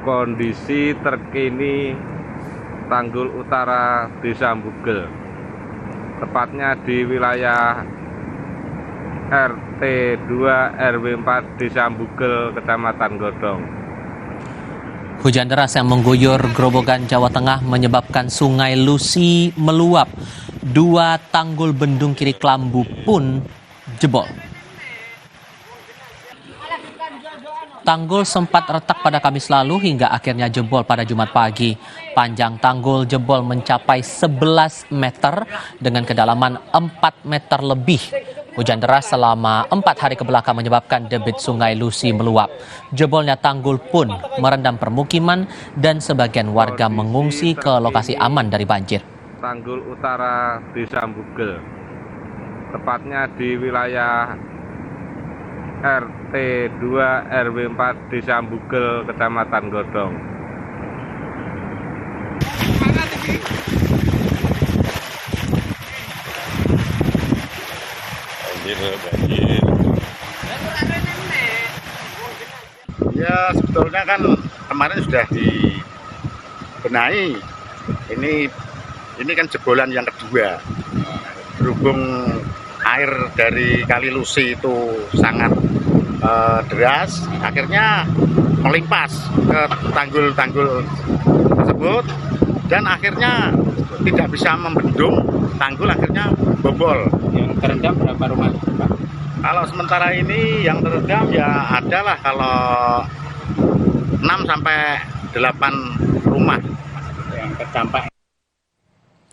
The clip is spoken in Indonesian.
Kondisi terkini Tanggul Utara Desa Mbugel, tepatnya di wilayah RT 2 RW 4 Desa Mbugel, Kecamatan Godong. Hujan deras yang mengguyur Grobogan, Jawa Tengah menyebabkan Sungai Lusi meluap. 2 tanggul bendung kiri Klambu pun jebol. Tanggul sempat retak pada Kamis lalu hingga akhirnya jebol pada Jumat pagi. Panjang tanggul jebol mencapai 11 meter dengan kedalaman 4 meter lebih. Hujan deras selama 4 hari kebelakang menyebabkan debit Sungai Lusi meluap. Jebolnya tanggul pun merendam permukiman dan sebagian warga mengungsi ke lokasi aman dari banjir. Tanggul Utara Desa Mbugel, tepatnya di wilayah RT 2 RW 4 Desa Mbugel, Kecamatan Godong. Banjir. Ya sebetulnya kan kemarin sudah dibenahi. Ini kan jebolan yang kedua. Berhubung air dari Kali Lusi itu sangat deras, akhirnya melimpas ke tanggul-tanggul tersebut dan akhirnya tidak bisa membendung, tanggul akhirnya bobol. Yang terendam berapa rumah, Pak? Kalau sementara ini yang terendam ya adalah kalau 6 sampai 8 rumah Yang terdampak.